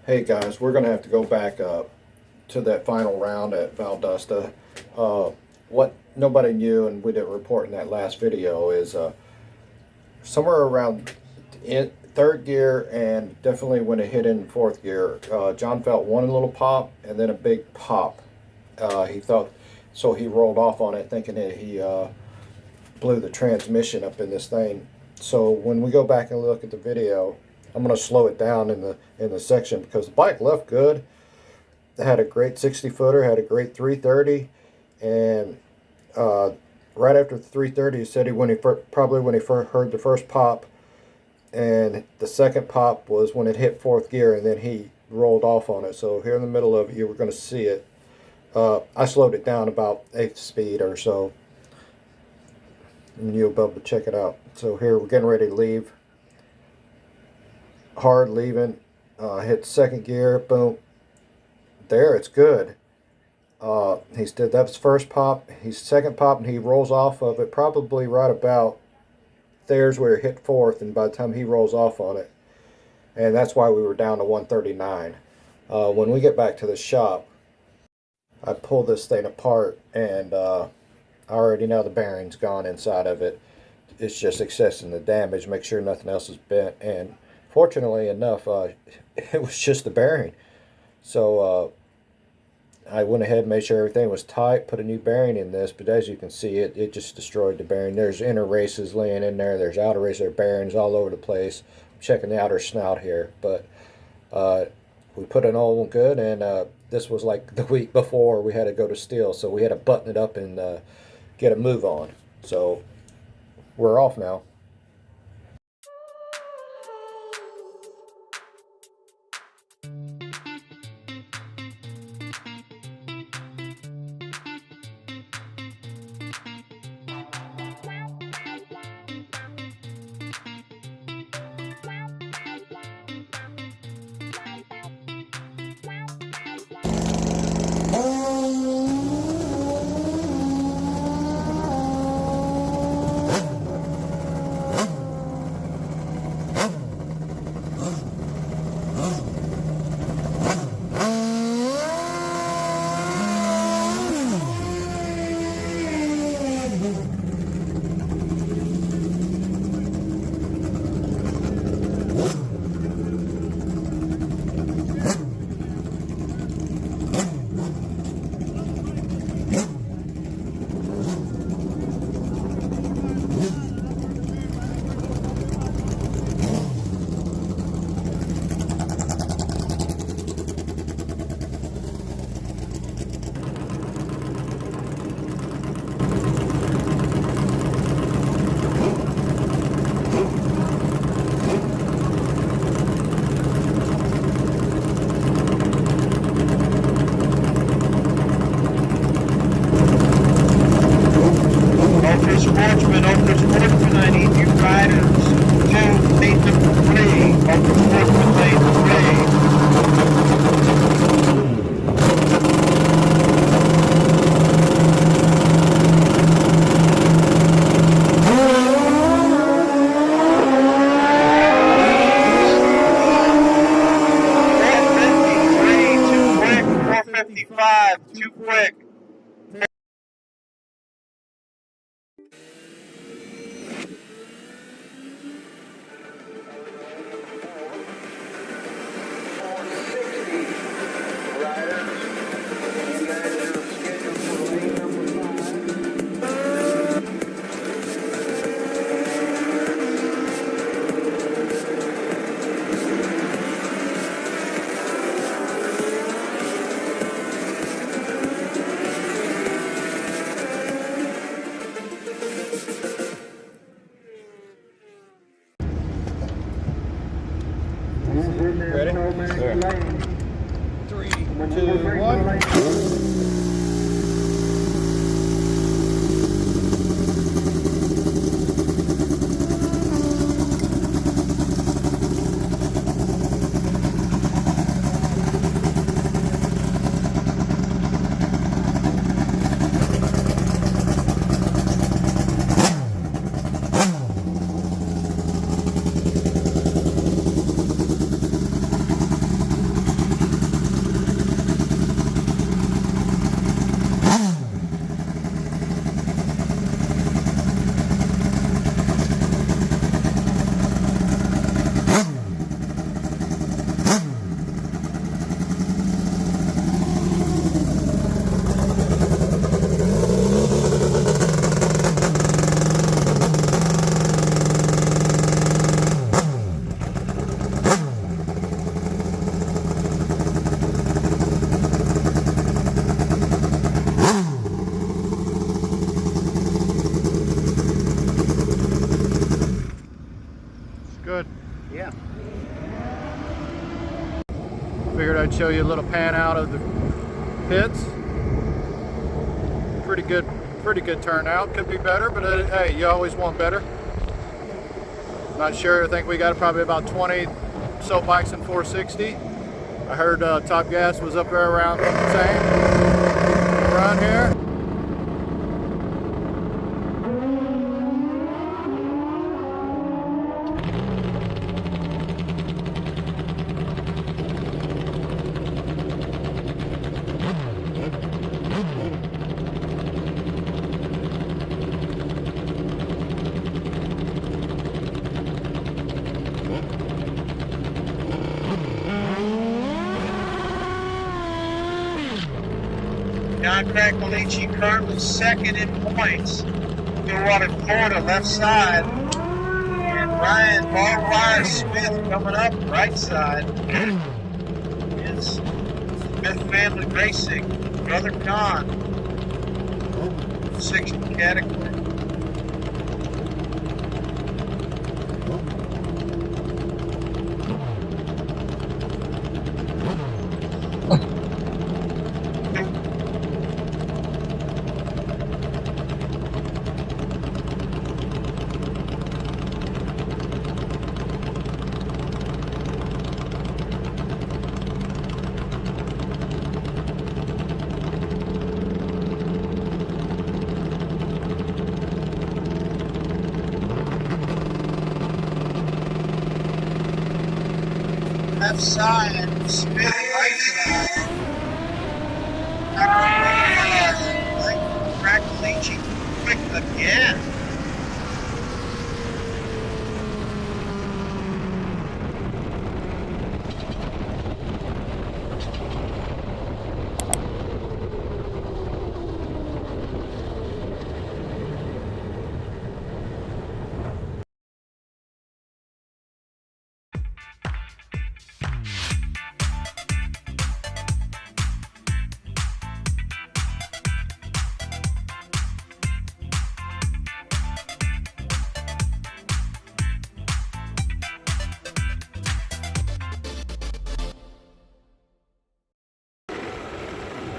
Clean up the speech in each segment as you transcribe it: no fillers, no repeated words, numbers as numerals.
Hey guys, we're going to have to go back up to that final round at Valdosta. What nobody knew, and we didn't report in that last video, is somewhere around in third gear, and definitely when it hit in fourth gear, John felt one little pop and then a big pop. He thought, so he rolled off on it thinking that he blew the transmission up in this thing. So when we go back and look at the video, I'm going to slow it down in the section because the bike left good. It had a great 60-footer, had a great 330, and right after the 330, he said probably when he first heard the first pop, and the second pop was when it hit fourth gear, and then he rolled off on it. So here in the middle of it, you were going to see it. I slowed it down about 8th speed or so, and you'll be able to check it out. So here we're getting ready to leave. Hard leaving, hit second gear, boom, there, it's good. That was first pop. He's second pop, and he rolls off of it probably right about there's where it hit fourth, and by the time he rolls off on it, and that's why we were down to 139. When we get back to the shop, I pull this thing apart, and I already know the bearing's gone inside of it. It's just assessing the damage, make sure nothing else is bent, and fortunately enough, it was just the bearing. So I went ahead and made sure everything was tight, put a new bearing in this, but as you can see, it just destroyed the bearing. There's inner races laying in there, there's outer races, there are bearings all over the place. I'm checking the outer snout here, but we put an old one good, and this was like the week before we had to go to steel, so we had to button it up and get a move on. So we're off now. Too quick. Ready? Sure. 3, 2, 1. show you a little pan out of the pits. Pretty good turnout. Could be better, but hey, you always want better. Not sure. I think we got probably about 20 soap bikes in 460. I heard Top Gas was up there around the same. Around here. John Cracolici currently second in points. Stillwater, Florida, left side. And Ryan Barbwire Smith coming up right side. It's Smith Family Racing. Brother Con. 60 category. Left side, Smith right side. Cracolici quick again.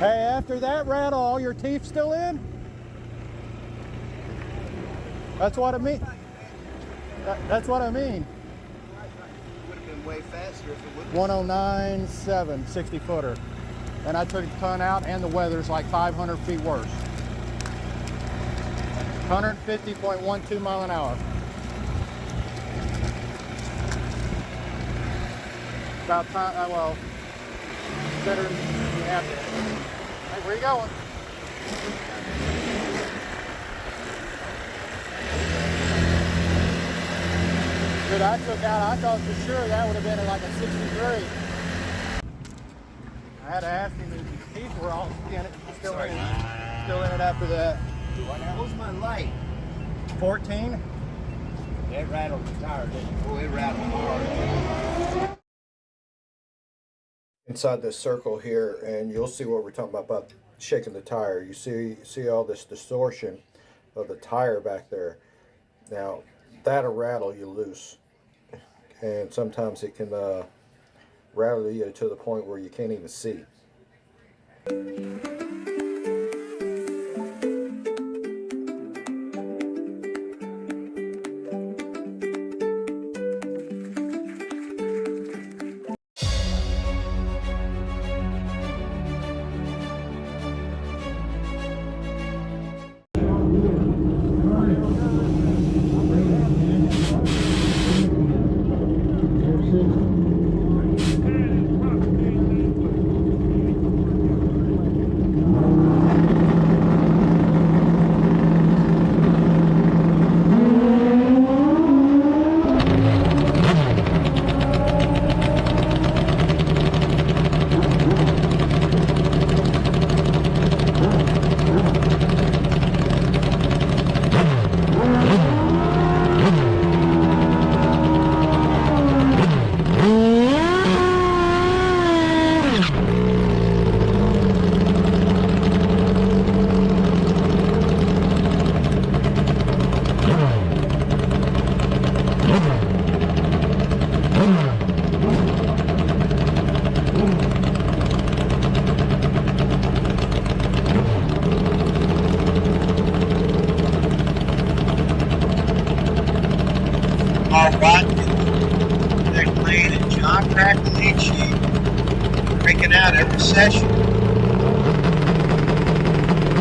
Hey, after that rattle, all your teeth still in? That's what I mean. That's what I mean. Would have been way faster if it would. 109.7, 60 footer. And I took a ton out, and the weather's like 500 feet worse. 150.12 mile an hour. About time, well, better than you have to. Hey, where you going? Dude, I took out, I thought for sure that would have been at like a 63. I had to ask him if his teeth were all in it, still in it after that. What's my light? 14? It rattled the tire, didn't it? Oh, it rattled hard. Inside this circle here, and you'll see what we're talking about shaking the tire. You see all this distortion of the tire back there. Now, that'll rattle you loose, and sometimes it can rattle you to the point where you can't even see. session.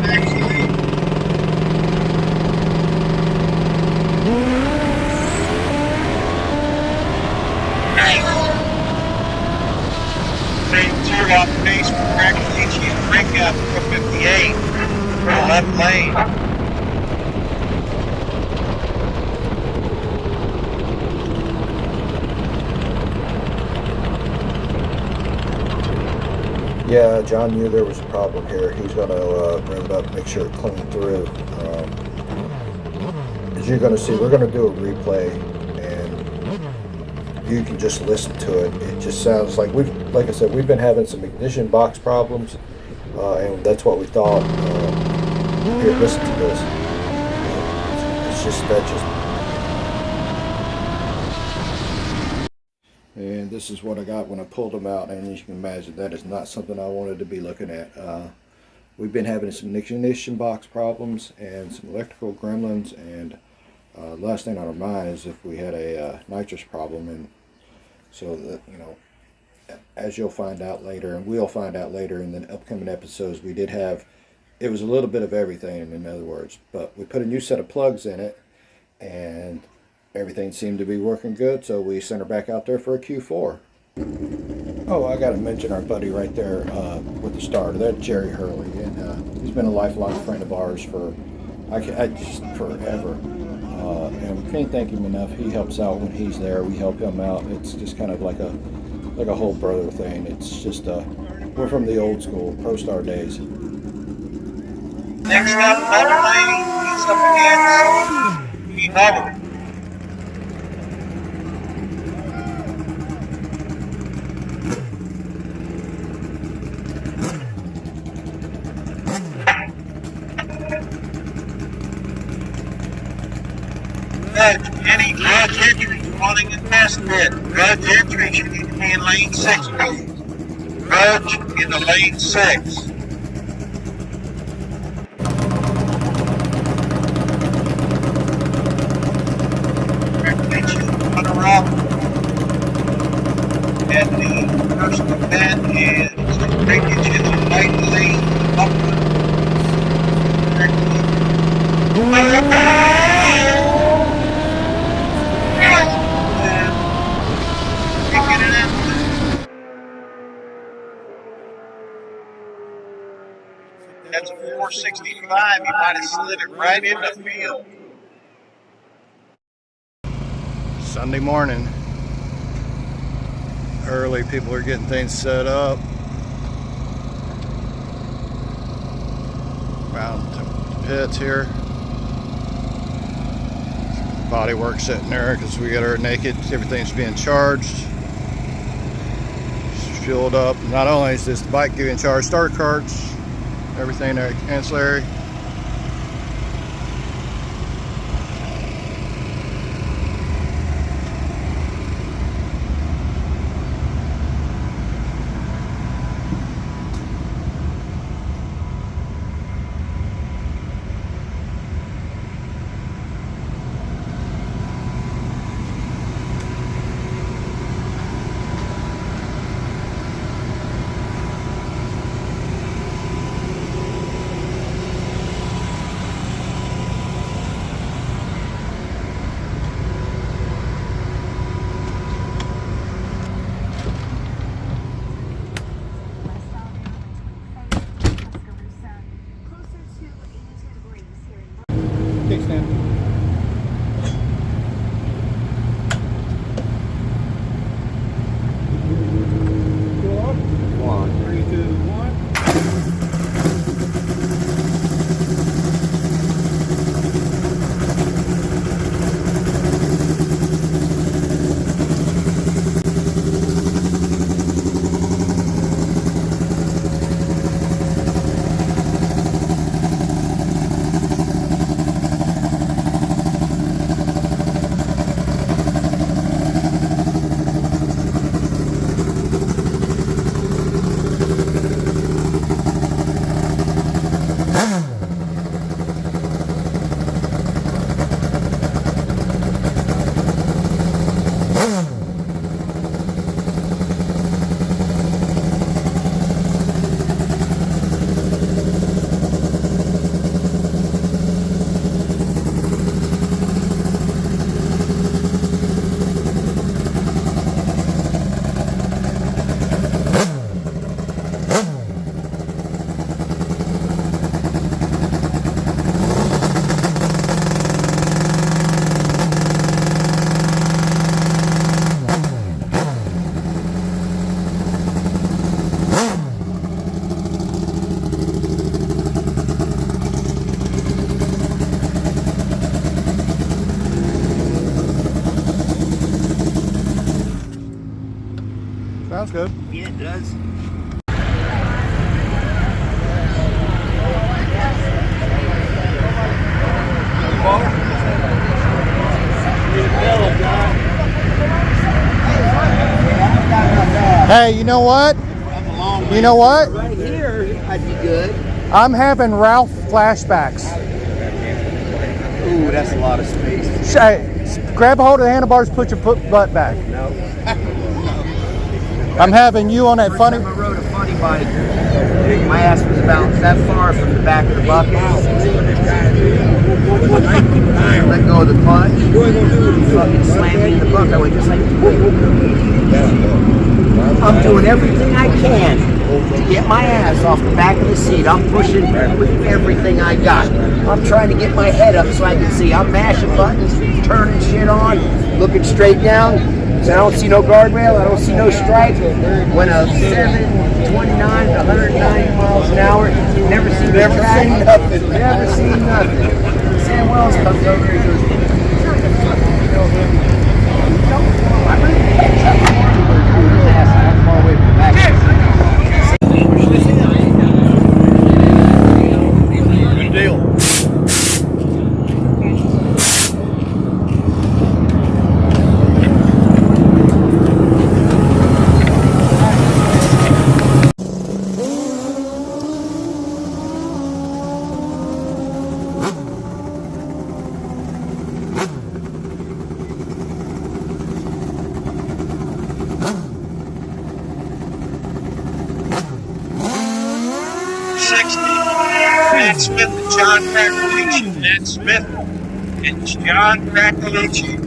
Actually, Train 2 off pace for Cracolici and breakout 458 for the left lane. Yeah, John knew there was a problem here. He's going to bring it up, make sure it cleaned through. As you're going to see, we're going to do a replay, and you can just listen to it. It just sounds like like I said, we've been having some ignition box problems, and that's what we thought. Here, listen to this. It's just that just. And this is what I got when I pulled them out, and as you can imagine, that is not something I wanted to be looking at. We've been having some ignition box problems and some electrical gremlins, and last thing on our mind is if we had a nitrous problem. And so that, you know, as you'll find out later, and we'll find out later in the upcoming episodes, we did have, it was a little bit of everything, in other words, but we put a new set of plugs in it, and everything seemed to be working good, so we sent her back out there for a Q4. Oh, I got to mention our buddy right there with the starter. That's Jerry Hurley, and he's been a lifelong friend of ours for just forever. And we can't thank him enough. He helps out when he's there. We help him out. It's just kind of like a whole brother thing. It's just we're from the old school ProStar days. Next up, left lane, he's up against P-Hubble. Any grudge entries wanting a test pit. Grudge entry should need to be in lane 6, please. Grudge in the lane 6. Recognition runner up. And the first event is breakage in the right lane upward. That's a 465. You might have slid it right in the field. Sunday morning. Early, people are getting things set up. Found the pits here. Body work sitting there because we got her naked. Everything's being charged. She's fueled up. Not only is this bike giving charge starter cards, everything there ancillary. Sounds good. Yeah, it does. Hey, you know what? You know what? Right here, I'd be good. I'm having Ralph flashbacks. Ooh, that's a lot of space. Hey, grab a hold of the handlebars, put your butt back. No. I'm having you on that First funny. time I rode a funny bike, my ass was about that far from the back of the bucket. Let go of the clutch. Fucking slammed me in the bucket. I went just like, I'm doing everything I can to get my ass off the back of the seat. I'm pushing with everything I got. I'm trying to get my head up so I can see. I'm mashing buttons, turning shit on, looking straight down. So I don't see no guardrail, I don't see no stripe. When a 729 to 190 miles an hour, never seen nothing. Never seen nothing. Sam Wells comes over and goes, I really can't tell his ass that far away from the back. Good deal. 60. Matt Smith and John Cracolici. Matt Smith and John Cracolici.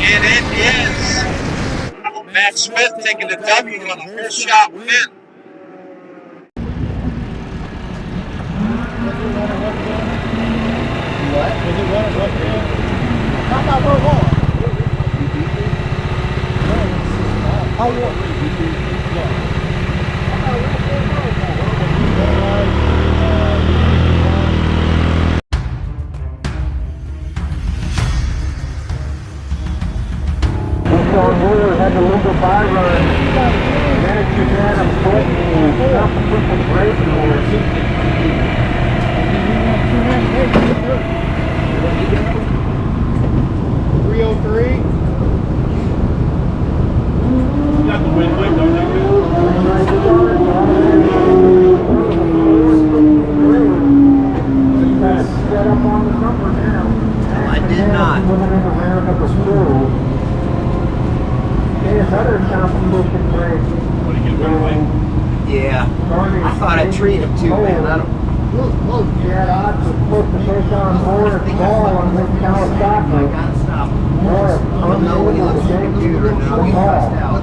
And it is Matt Smith taking the W on the first shot win. What? Does it run a rough in? How about where one? How had the legal buy run. Managed to get him putting competition break for 303. You got the wind whip, don't you? Set up on the number now. I did not. His other competition break. Yeah. I thought I treated him too, man. I don't. Yeah, odds was supposed to take on more ball on this Kawasaki. I gotta stop. I don't know when he looks at the computer now. He crossed out.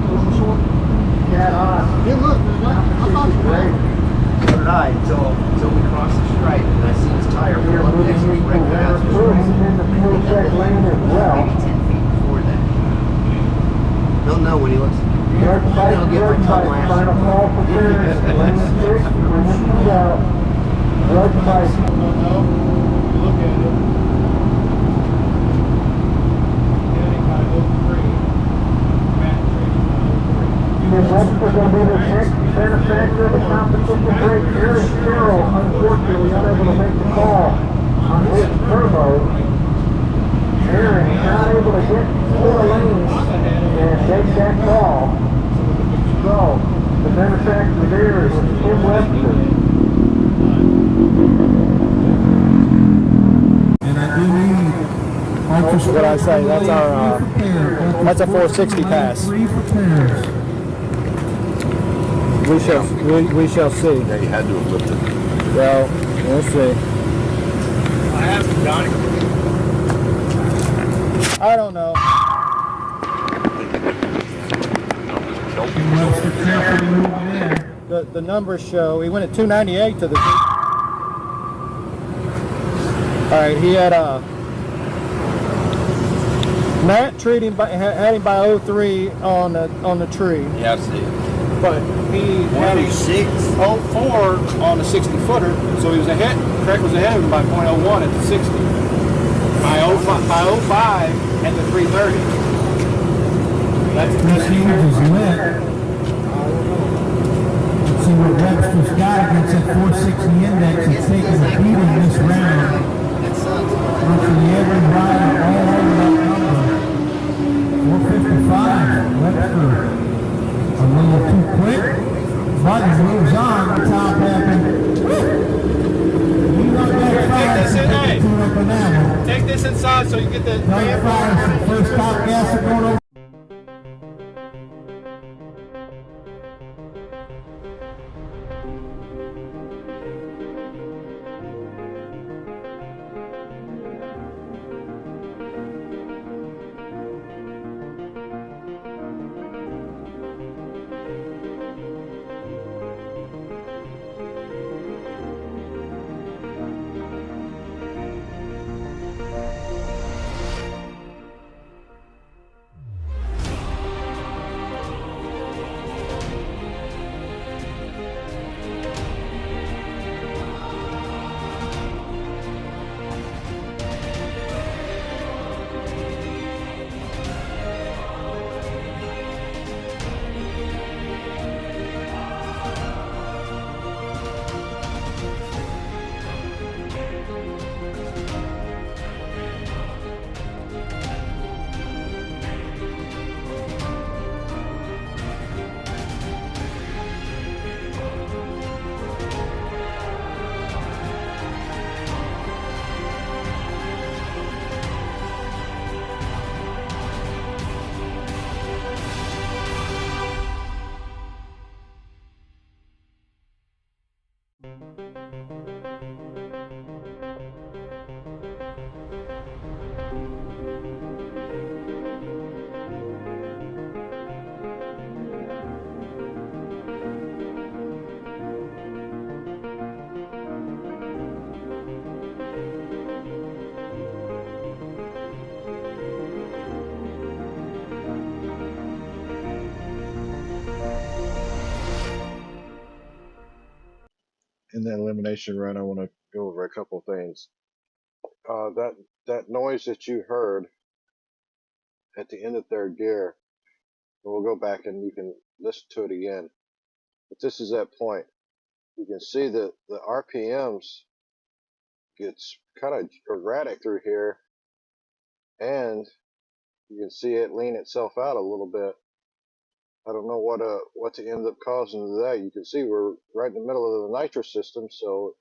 Yeah, odds. Competition break. So did I until we crossed the stripe and I see his tire pull up next to me right past the stripe. Maybe 10 feet before that. He'll know when he looks at the computer. He'll get my tongue lashed. Final call for clearance. Lane 6, we're out. Road bike. Look at it. Danny kind of free. Matt trading on 3. Next is going to be the next benefactor of the competition break. Eric Carroll, unfortunately unable to make the call on his turbo. Aaron not able to get 4 lanes and take that call. So, the benefactor there is Tim Webster. What I say, that's our 460 pass. We shall see. Yeah, you had to have lifted. Well, we'll see. I have some Johnnie. I don't know. The numbers show he went at 298 to the. All right, he had Matt had him by 03 on the tree. Yeah, I see it. But he had him 04 on the 60 footer, so he was ahead. Craig was ahead of him by 0.01 at the 60. By 05 at the 330. That's This huge is lit. Let's see what Webster's got against that 460 index. It's taking a beating this round. Virtually every rider all over that number. 455. Webster a little too quick. Button moves on the top half. Take this inside so you get the first top gas going over. In that elimination run, I want to go over a couple things. That noise that you heard at the end of third gear, and we'll go back and you can listen to it again. But this is that point. You can see that the RPMs gets kind of erratic through here, and you can see it lean itself out a little bit. I don't know what to end up causing that. You can see we're right in the middle of the nitro system, so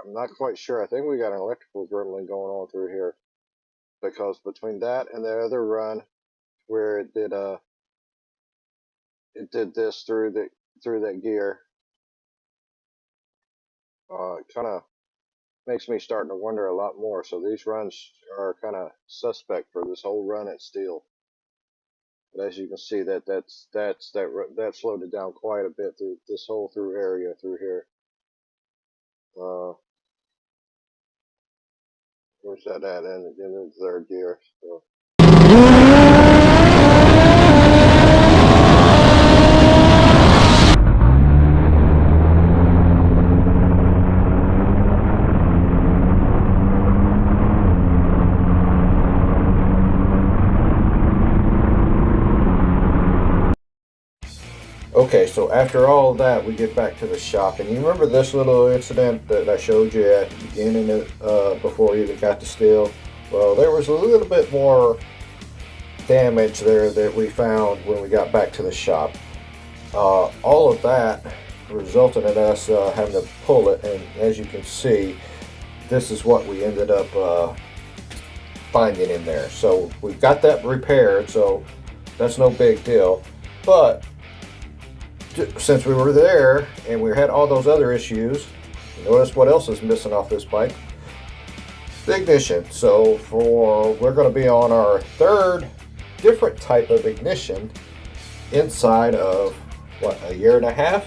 I'm not quite sure. I think we got an electrical gremlin going on through here, because between that and the other run where it did this through that gear, it kind of makes me starting to wonder a lot more. So these runs are kind of suspect for this whole run at Steel. But as you can see, that slowed it down quite a bit through this whole through area through here. Where's that at? And in the third gear. So. Okay, so after all of that, we get back to the shop, and you remember this little incident that I showed you at the beginning before you even got to Steel? Well, there was a little bit more damage there that we found when we got back to the shop. All of that resulted in us having to pull it, and as you can see, this is what we ended up finding in there. So we've got that repaired, so that's no big deal. But since we were there and we had all those other issues, notice what else is missing off this bike? The ignition. So we're going to be on our third different type of ignition inside of what, a year and a half.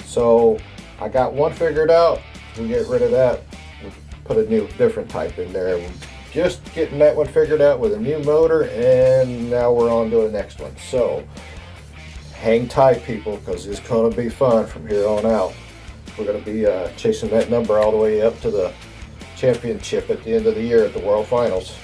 So I got one figured out. We get rid of that, we put a new different type in there. We're just getting that one figured out with a new motor, and now we're on to the next one. So hang tight, people, because it's going to be fun from here on out. We're going to be chasing that number all the way up to the championship at the end of the year at the World Finals.